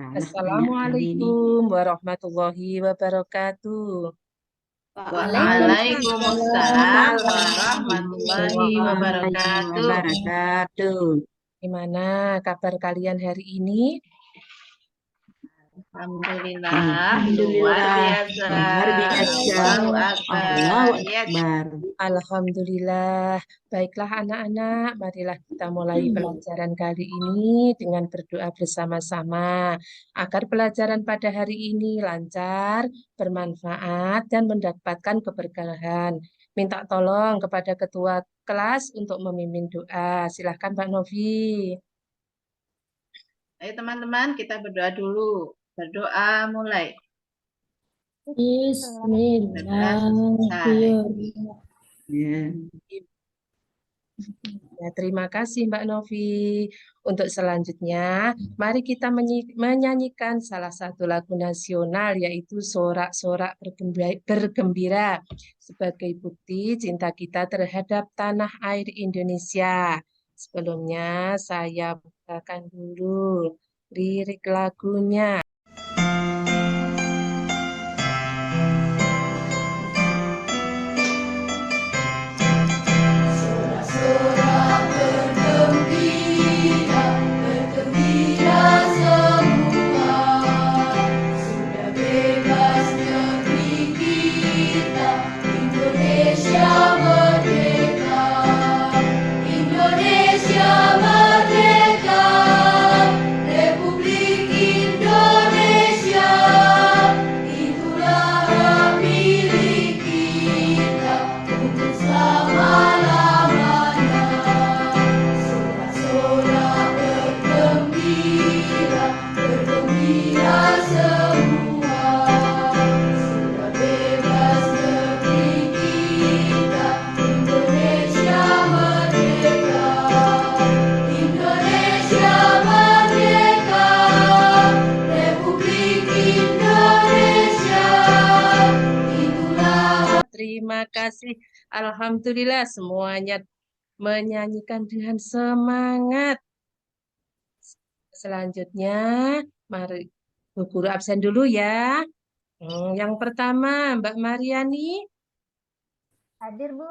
Salah banyak kali ini. Assalamualaikum warahmatullahi wabarakatuh. Waalaikumsalam warahmatullahi Warahmatullahi wabarakatuh. wabarakatuh. Gimana kabar kalian hari ini? Alhamdulillah, luar Alhamdulillah, biasa. luar biasa. Allahu Allahu Akbar. Ya, Akbar. Alhamdulillah. Baiklah anak-anak, marilah kita mulai pelajaran kali ini dengan berdoa bersama-sama agar pelajaran pada hari ini lancar, bermanfaat, dan mendapatkan keberkahan. Minta tolong kepada ketua kelas untuk memimpin doa. Silahkan Mbak Novi. ayo teman-teman kita berdoa dulu. Berdoa mulai. Berdoa selesai. Bismillahirrahmanirrahim. Ya. Ya, terima kasih Mbak Novi. Untuk selanjutnya, mari kita menyanyikan salah satu lagu nasional yaitu Sorak-sorak bergembira sebagai bukti cinta kita terhadap tanah air Indonesia. Sebelumnya saya bukakan dulu lirik lagunya. Terima kasih. Alhamdulillah semuanya menyanyikan dengan semangat. Selanjutnya, mari Bu Guru absen dulu ya. Yang pertama, Mbak Mariani, Hadir, Bu.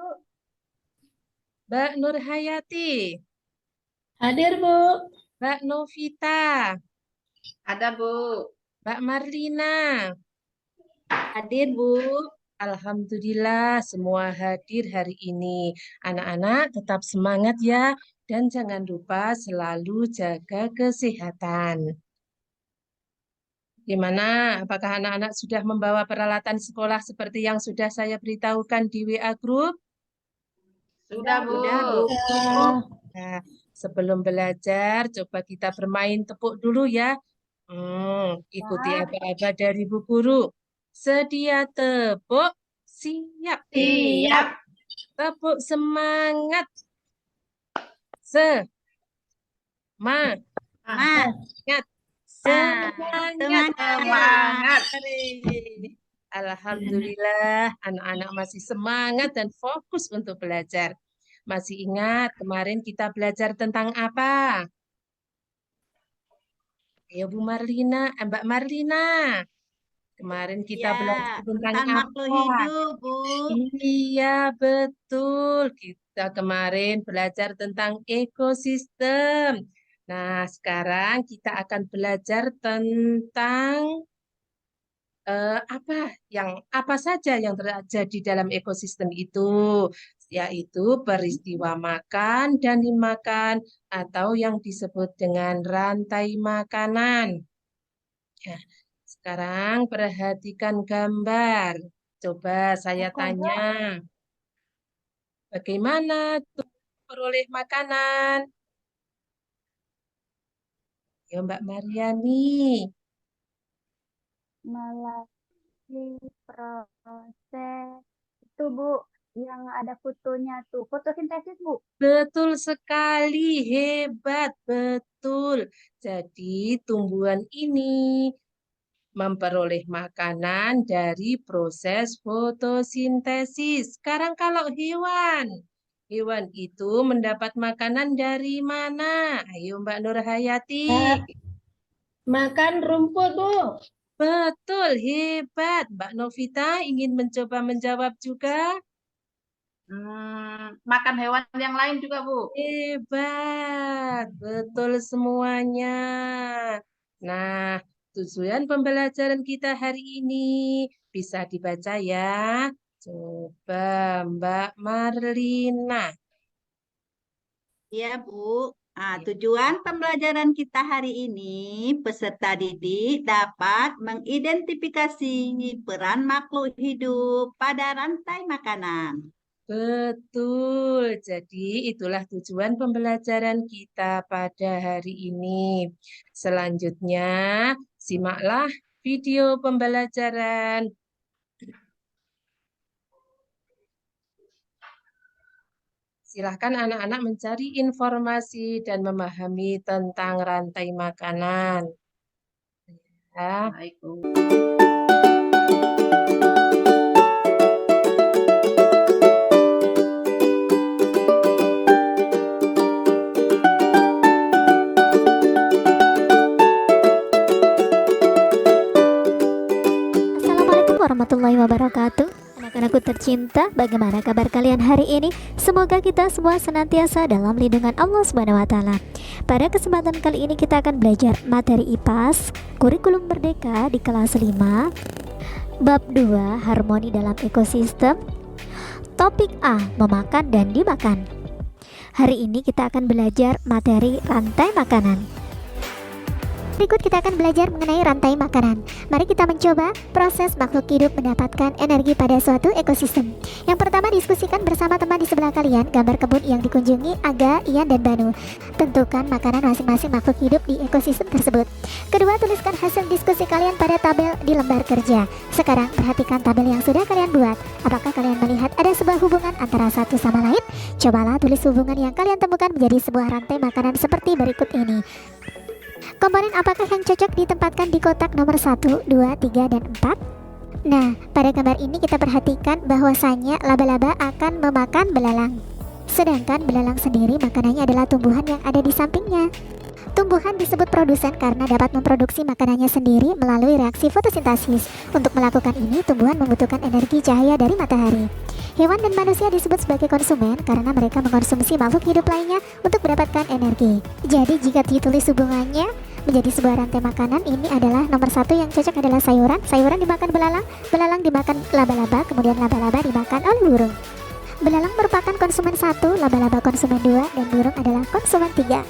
Mbak Nurhayati, Hadir, Bu. Mbak Novita, Ada Bu. Mbak Marlina. Hadir, Bu. Alhamdulillah semua hadir hari ini. Anak-anak tetap semangat ya. Dan jangan lupa selalu jaga kesehatan. Gimana? Apakah anak-anak sudah membawa peralatan sekolah seperti yang sudah saya beritahukan di WA Group? Sudah Bu. Sudah, Bu. Nah, sebelum belajar, coba kita bermain tepuk dulu ya. Ikuti apa-apa dari Bu Guru. Sedia tepuk, siap. Siap. Tepuk semangat. Semangat. Semangat. Semangat. Alhamdulillah, anak-anak masih semangat dan fokus untuk belajar. Masih ingat kemarin kita belajar tentang apa? Ayo Bu Marlina, Mbak Marlina. Kemarin kita belajar tentang makhluk apa? hidup, Bu. Iya, betul. Kita kemarin belajar tentang ekosistem. Nah, sekarang kita akan belajar tentang apa saja yang terjadi dalam ekosistem itu, yaitu peristiwa makan dan dimakan atau yang disebut dengan rantai makanan. Nah, sekarang perhatikan gambar. Coba saya tanya, bagaimana peroleh makanan? Ya, Mbak Mariani. Melalui proses itu, Bu, yang ada fotonya tuh. Fotosintesis, Bu. Betul sekali, hebat, betul. Jadi tumbuhan ini memperoleh makanan dari proses fotosintesis. Sekarang kalau hewan, hewan itu mendapat makanan dari mana? Ayo Mbak Nurhayati. Makan rumput, Bu. Betul, hebat. Mbak Novita ingin mencoba menjawab juga. Makan hewan yang lain juga, Bu. Hebat, betul semuanya. Nah, tujuan pembelajaran kita hari ini bisa dibaca ya. Coba Mbak Marlina. Ya, Bu. Tujuan pembelajaran kita hari ini, peserta didik dapat mengidentifikasi peran makhluk hidup pada rantai makanan. Betul, jadi itulah tujuan pembelajaran kita pada hari ini. Selanjutnya, simaklah video pembelajaran. Silahkan anak-anak mencari informasi dan memahami tentang rantai makanan. Ya. Baik, Bu. Assalamualaikum warahmatullahi wabarakatuh. Anak-anakku tercinta, bagaimana kabar kalian hari ini? Semoga kita semua senantiasa dalam lindungan Allah Subhanahu wa taala. Pada kesempatan kali ini kita akan belajar materi IPAS, kurikulum merdeka di kelas 5, bab 2, harmoni dalam ekosistem. Topik A, memakan dan dimakan. Hari ini kita akan belajar materi rantai makanan. Berikut kita akan belajar mengenai rantai makanan. Mari kita mencoba proses makhluk hidup mendapatkan energi pada suatu ekosistem. Yang pertama, diskusikan bersama teman di sebelah kalian gambar kebun yang dikunjungi Aga, Ian, dan Banu. Tentukan makanan masing-masing makhluk hidup di ekosistem tersebut. Kedua, tuliskan hasil diskusi kalian pada tabel di lembar kerja. Sekarang perhatikan tabel yang sudah kalian buat. Apakah kalian melihat ada sebuah hubungan antara satu sama lain? Cobalah tulis hubungan yang kalian temukan menjadi sebuah rantai makanan seperti berikut ini. Komponen apakah yang cocok ditempatkan di kotak nomor 1, 2, 3, dan 4? Nah, pada gambar ini kita perhatikan bahwasannya laba-laba akan memakan belalang. Sedangkan belalang sendiri makanannya adalah tumbuhan yang ada di sampingnya. Tumbuhan disebut produsen karena dapat memproduksi makanannya sendiri melalui reaksi fotosintesis. Untuk melakukan ini, tumbuhan membutuhkan energi cahaya dari matahari. Hewan dan manusia disebut sebagai konsumen karena mereka mengkonsumsi makhluk hidup lainnya untuk mendapatkan energi. Jadi jika ditulis hubungannya menjadi sebuah rantai makanan, ini adalah nomor 1 yang cocok adalah sayuran. Sayuran dimakan belalang, belalang dimakan laba-laba, kemudian laba-laba dimakan oleh burung. Belalang merupakan konsumen 1, laba-laba konsumen 2, dan burung adalah konsumen 3.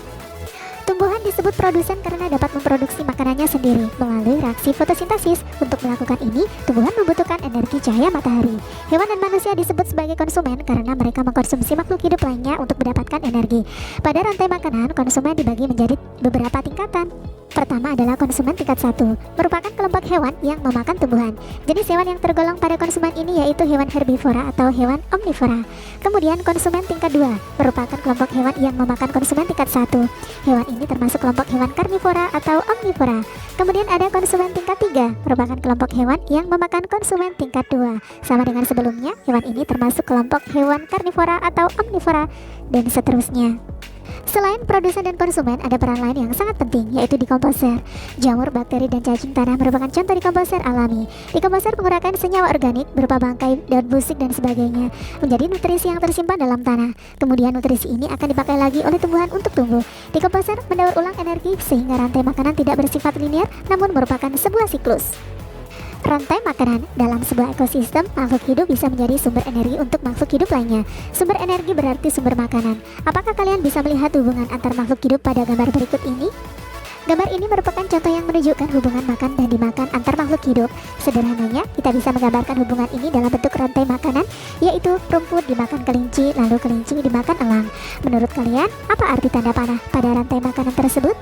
Tumbuhan disebut produsen karena dapat memproduksi makanannya sendiri melalui reaksi fotosintesis. Untuk melakukan ini, tumbuhan membutuhkan energi cahaya matahari. Hewan dan manusia disebut sebagai konsumen karena mereka mengkonsumsi makhluk hidup lainnya untuk mendapatkan energi. Pada rantai makanan, konsumen dibagi menjadi beberapa tingkatan. Pertama adalah konsumen tingkat 1, merupakan kelompok hewan yang memakan tumbuhan. Jenis hewan yang tergolong pada konsumen ini yaitu hewan herbivora atau hewan omnivora. Kemudian konsumen tingkat 2, merupakan kelompok hewan yang memakan konsumen tingkat 1. Hewan ini termasuk kelompok hewan karnivora atau omnivora. Kemudian ada konsumen tingkat 3, merupakan kelompok hewan yang memakan konsumen tingkat 2. Sama dengan sebelumnya, hewan ini termasuk kelompok hewan karnivora atau omnivora, dan seterusnya. Selain produsen dan konsumen, ada peran lain yang sangat penting, yaitu dekomposer. Jamur, bakteri, dan cacing tanah merupakan contoh dekomposer alami. Dekomposer menggunakan senyawa organik berupa bangkai, daun busik, dan sebagainya menjadi nutrisi yang tersimpan dalam tanah. Kemudian nutrisi ini akan dipakai lagi oleh tumbuhan untuk tumbuh. Dekomposer mendaur ulang energi sehingga rantai makanan tidak bersifat linear, namun merupakan sebuah siklus. Rantai makanan dalam sebuah ekosistem, makhluk hidup bisa menjadi sumber energi untuk makhluk hidup lainnya. Sumber energi berarti sumber makanan. Apakah kalian bisa melihat hubungan antar makhluk hidup pada gambar berikut ini? Gambar ini merupakan contoh yang menunjukkan hubungan makan dan dimakan antar makhluk hidup. Sederhananya, kita bisa menggambarkan hubungan ini dalam bentuk rantai makanan, yaitu rumput dimakan kelinci, lalu kelinci dimakan elang. Menurut kalian, apa arti tanda panah pada rantai makanan tersebut?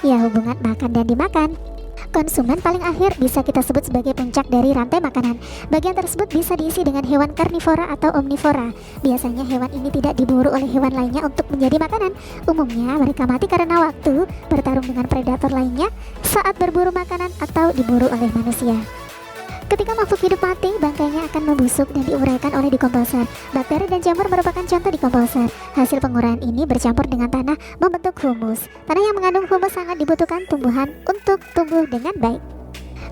Ya, hubungan makan dan dimakan. Konsumen paling akhir bisa kita sebut sebagai puncak dari rantai makanan. Bagian tersebut bisa diisi dengan hewan karnivora atau omnivora. Biasanya hewan ini tidak diburu oleh hewan lainnya untuk menjadi makanan. Umumnya mereka mati karena waktu, bertarung dengan predator lainnya, saat berburu makanan, atau diburu oleh manusia. Ketika makhluk hidup mati, bangkainya akan membusuk dan diuraikan oleh dekomposer. Bakteri dan jamur merupakan contoh dekomposer. Hasil penguraian ini bercampur dengan tanah membentuk humus. Tanah yang mengandung humus sangat dibutuhkan tumbuhan untuk tumbuh dengan baik.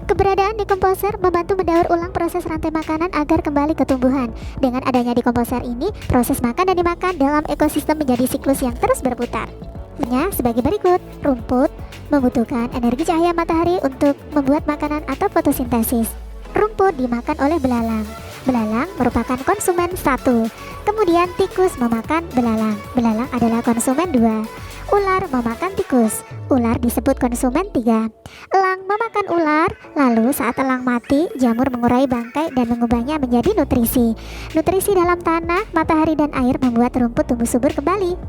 Keberadaan dekomposer membantu mendaur ulang proses rantai makanan agar kembali ke tumbuhan. Dengan adanya dekomposer ini, proses makan dan dimakan dalam ekosistem menjadi siklus yang terus berputar. Contohnya sebagai berikut, rumput membutuhkan energi cahaya matahari untuk membuat makanan atau fotosintesis. Rumput dimakan oleh belalang. Belalang merupakan konsumen 1. Kemudian tikus memakan belalang. Belalang adalah konsumen 2. Ular memakan tikus. Ular disebut konsumen 3. Elang memakan ular. Lalu saat elang mati, jamur mengurai bangkai dan mengubahnya menjadi nutrisi. Nutrisi dalam tanah, matahari, dan air membuat rumput tumbuh subur kembali.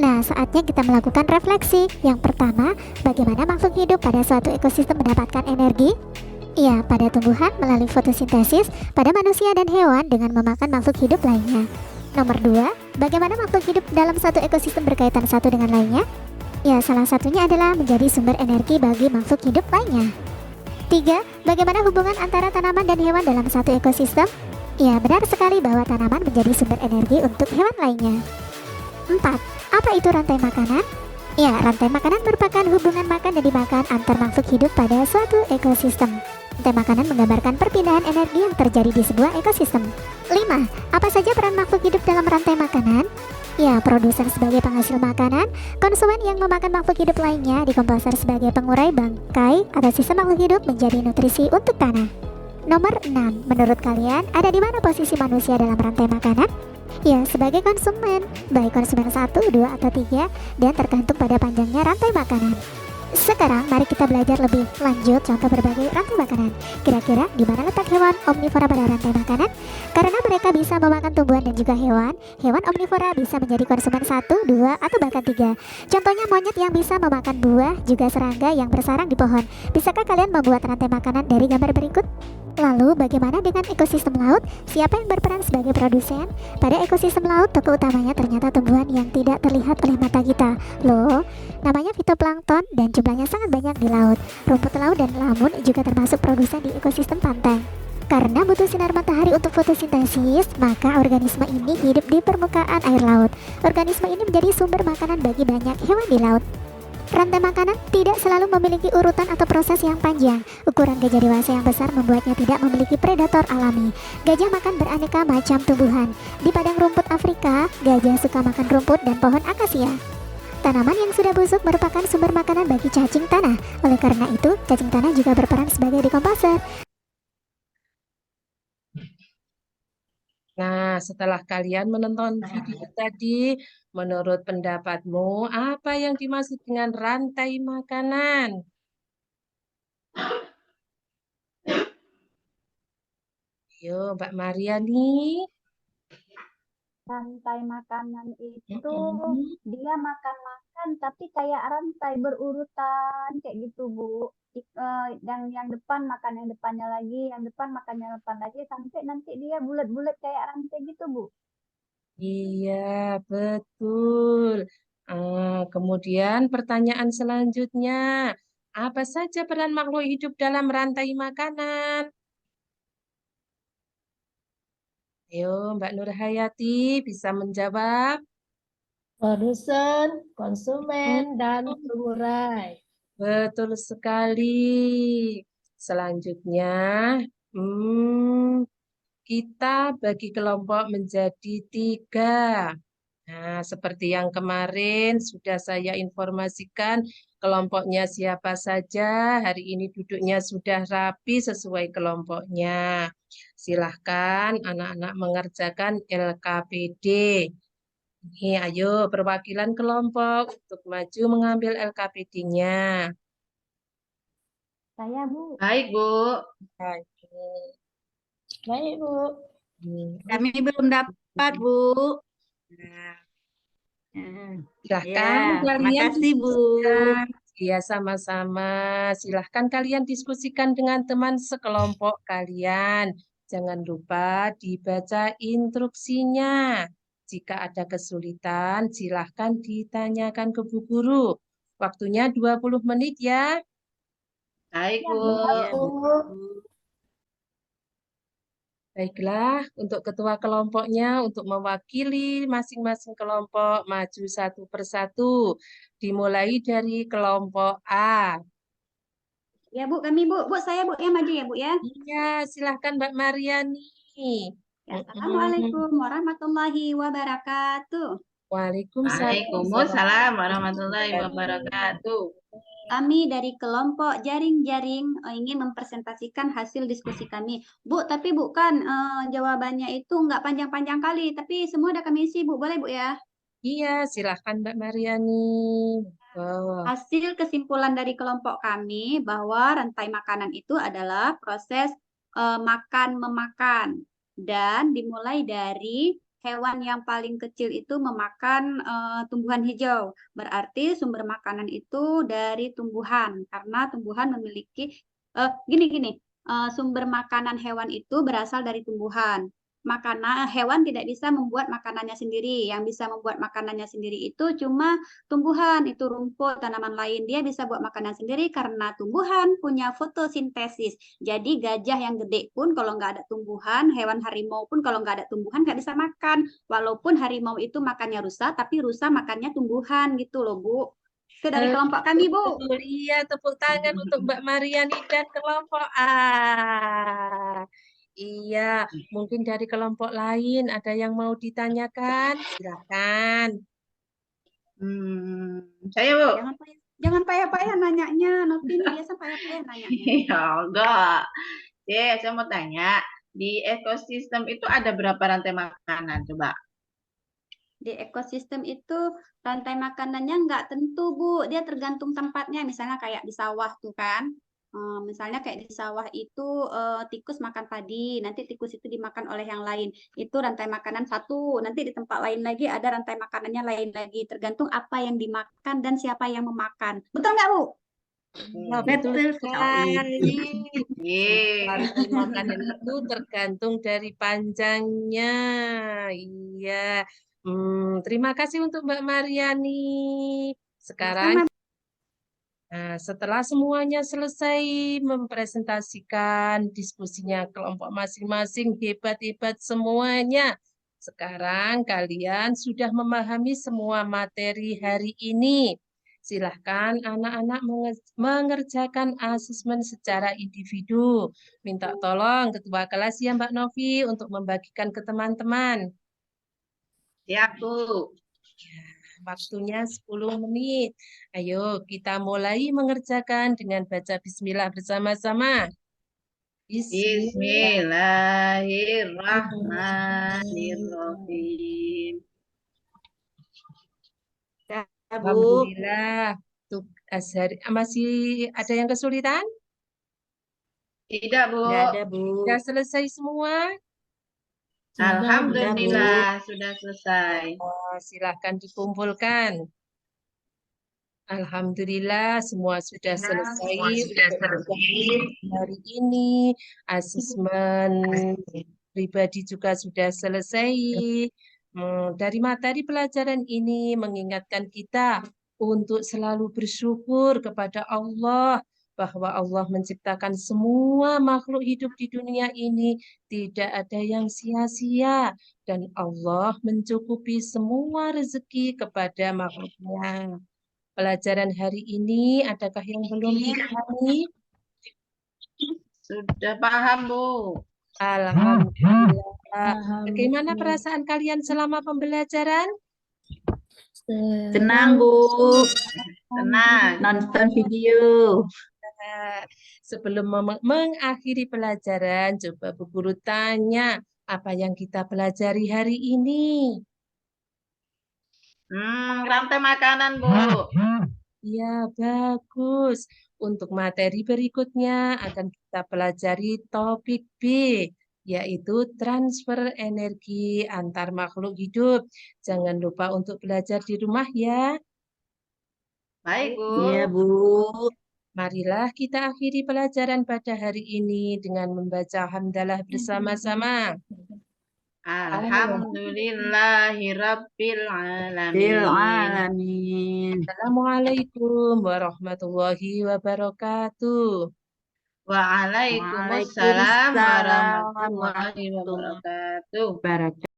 Nah, saatnya kita melakukan refleksi. Yang pertama, bagaimana makhluk hidup pada suatu ekosistem mendapatkan energi? Ya, pada tumbuhan melalui fotosintesis, pada manusia dan hewan dengan memakan makhluk hidup lainnya. Nomor 2, bagaimana makhluk hidup dalam satu ekosistem berkaitan satu dengan lainnya? Ya, salah satunya adalah menjadi sumber energi bagi makhluk hidup lainnya. 3, bagaimana hubungan antara tanaman dan hewan dalam satu ekosistem? Ya, benar sekali bahwa tanaman menjadi sumber energi untuk hewan lainnya. 4, apa itu rantai makanan? Ya, rantai makanan merupakan hubungan makan dan dimakan antar makhluk hidup pada suatu ekosistem. Rantai makanan menggambarkan perpindahan energi yang terjadi di sebuah ekosistem. 5. Apa saja peran makhluk hidup dalam rantai makanan? Ya, produsen sebagai penghasil makanan, konsumen yang memakan makhluk hidup lainnya, dekomposer sebagai pengurai bangkai atau sisa makhluk hidup menjadi nutrisi untuk tanah. Nomor 6. Menurut kalian, ada di mana posisi manusia dalam rantai makanan? Ya, sebagai konsumen, baik konsumen 1, 2, atau 3, dan tergantung pada panjangnya rantai makanan. Sekarang mari kita belajar lebih lanjut contoh berbagai rantai makanan. Kira-kira di mana letak hewan omnivora pada rantai makanan? Karena mereka bisa memakan tumbuhan dan juga hewan, hewan omnivora bisa menjadi konsumen 1, 2, atau bahkan 3. Contohnya monyet yang bisa memakan buah, juga serangga yang bersarang di pohon. Bisakah kalian membuat rantai makanan dari gambar berikut? Lalu bagaimana dengan ekosistem laut? Siapa yang berperan sebagai produsen? Pada ekosistem laut, tokoh utamanya ternyata tumbuhan yang tidak terlihat oleh mata kita. Loh, namanya fitoplankton dan jumlahnya sangat banyak di laut. Rumput laut dan lamun juga termasuk produsen di ekosistem pantai. Karena butuh sinar matahari untuk fotosintesis, maka organisme ini hidup di permukaan air laut. Organisme ini menjadi sumber makanan bagi banyak hewan di laut. Rantai makanan tidak selalu memiliki urutan atau proses yang panjang. Ukuran gajah dewasa yang besar membuatnya tidak memiliki predator alami. Gajah makan beraneka macam tumbuhan. Di padang rumput Afrika, gajah suka makan rumput dan pohon akasia. Tanaman yang sudah busuk merupakan sumber makanan bagi cacing tanah. Oleh karena itu, cacing tanah juga berperan sebagai dekomposer. Nah, setelah kalian menonton video tadi, menurut pendapatmu, apa yang dimaksud dengan rantai makanan? Ayo, Mbak Mariani. Rantai makanan itu Mm-mm. dia makan-makan tapi kayak rantai berurutan kayak gitu, Bu. Yang depan makan yang depannya lagi, yang depan makan yang depan lagi sampai nanti dia bulat-bulat kayak rantai gitu, Bu. Iya, betul. Kemudian pertanyaan selanjutnya, apa saja peran makhluk hidup dalam rantai makanan? Ayo, Mbak Nurhayati bisa menjawab. Produsen, konsumen, Hmm, dan pengurai. betul sekali. Selanjutnya, hmm, kita bagi kelompok menjadi 3. Nah, seperti yang kemarin sudah saya informasikan, kelompoknya siapa saja. Hari ini duduknya sudah rapi sesuai kelompoknya. Silahkan anak-anak mengerjakan LKPD. Ini ayo perwakilan kelompok untuk maju mengambil LKPD-nya. Saya, Bu. Baik, Bu. Baik, Bu. Kami belum dapat, Bu. Nah, Hmm. silahkan Ya, kalian makasih, Bu. diskusikan. Iya, sama-sama. Silahkan kalian diskusikan dengan teman sekelompok kalian. Jangan lupa dibaca instruksinya. Jika ada kesulitan, silahkan ditanyakan ke Bu Guru. Waktunya 20 menit ya. Baik, Ya, Bu. Bu. Iya, Bu. Baiklah, untuk ketua kelompoknya, untuk mewakili masing-masing kelompok, maju satu persatu. Dimulai dari kelompok A. Ya Bu, kami Bu. Bu, saya Bu yang maju ya Bu ya. Iya, silahkan Mbak Mariani. Ya, Assalamualaikum warahmatullahi wabarakatuh. Waalaikumsalam Waalaikumsalam warahmatullahi wabarakatuh. Kami dari kelompok jaring-jaring ingin mempresentasikan hasil diskusi kami. Bu, tapi bukan jawabannya itu nggak panjang-panjang kali, tapi semua udah kami isi Bu. Boleh Bu ya? Iya, silahkan Mbak Mariani. Oh, Hasil kesimpulan dari kelompok kami bahwa rantai makanan itu adalah proses makan-memakan dan dimulai dari hewan yang paling kecil itu memakan tumbuhan hijau. Berarti sumber makanan itu dari tumbuhan karena tumbuhan memiliki gini-gini. Sumber makanan hewan itu berasal dari tumbuhan. Makanan hewan tidak bisa membuat makanannya sendiri. Yang bisa membuat makanannya sendiri itu cuma tumbuhan, itu rumput, tanaman lain. Dia bisa buat makanan sendiri karena tumbuhan punya fotosintesis. Jadi gajah yang gede pun kalau nggak ada tumbuhan, hewan harimau pun kalau nggak ada tumbuhan nggak bisa makan. Walaupun harimau itu makannya rusa, tapi rusa makannya tumbuhan gitu loh Bu. Itu dari kelompok kami Bu. betul, iya, tepuk tangan untuk Mbak Mariani dan kelompok A. Iya, mungkin dari kelompok lain ada yang mau ditanyakan? Silahkan. Saya Bu. Jangan payah-payah nanyanya. Novi ini biasa payah-payah nanyanya. Ya enggak. Saya mau tanya, di ekosistem itu ada berapa rantai makanan coba? Di ekosistem itu rantai makanannya nggak tentu, Bu. Dia tergantung tempatnya. Misalnya kayak di sawah tuh kan. Misalnya kayak di sawah itu tikus makan padi, nanti tikus itu dimakan oleh yang lain. Itu rantai makanan satu. Nanti di tempat lain lagi ada rantai makanannya lain lagi. Tergantung apa yang dimakan dan siapa yang memakan. Betul nggak, Bu? Wah, betul Betul sekali. sekali. Yeay. Rantai makanan itu tergantung dari panjangnya. Iya. Terima kasih untuk Mbak Mariani. Sekarang, setelah semuanya selesai mempresentasikan diskusinya kelompok masing-masing, hebat-hebat semuanya. Sekarang kalian sudah memahami semua materi hari ini. Silahkan anak-anak mengerjakan asesmen secara individu. Minta tolong ketua kelas ya Mbak Novi untuk membagikan ke teman-teman. Siap Bu. Waktunya 10 menit. Ayo kita mulai mengerjakan dengan baca bismillah bersama-sama. Bismillahirrahmanirrahim. Ya, Bu. Alhamdulillah. Masih ada yang kesulitan? Tidak Bu. Nggak ada, Bu. Sudah selesai semua? Alhamdulillah sudah selesai. Oh, silahkan dikumpulkan. Alhamdulillah semua sudah selesai. Hari ini asesmen pribadi juga sudah selesai. Dari materi pelajaran ini mengingatkan kita untuk selalu bersyukur kepada Allah bahwa Allah menciptakan semua makhluk hidup di dunia ini tidak ada yang sia-sia dan Allah mencukupi semua rezeki kepada makhluknya. Pelajaran hari ini adakah yang belum dipahami? Sudah paham Bu. Alhamdulillah. Bagaimana perasaan kalian selama pembelajaran? Tenang, Bu. Tenang. Nonton video. Sebelum mengakhiri pelajaran, coba Bu Guru tanya, apa yang kita pelajari hari ini? Rantai makanan Bu. Ya, bagus. Untuk materi berikutnya akan kita pelajari topik B, yaitu transfer energi antar makhluk hidup. Jangan lupa untuk belajar di rumah ya. Baik Bu. Iya, Bu. Marilah kita akhiri pelajaran pada hari ini dengan membaca hamdalah bersama-sama. Alhamdulillahirabbil Bil alamin. alamin. Assalamualaikum warahmatullahi wabarakatuh. Waalaikumsalam Waalaikumsalam warahmatullahi warahmatullahi wabarakatuh. wabarakatuh.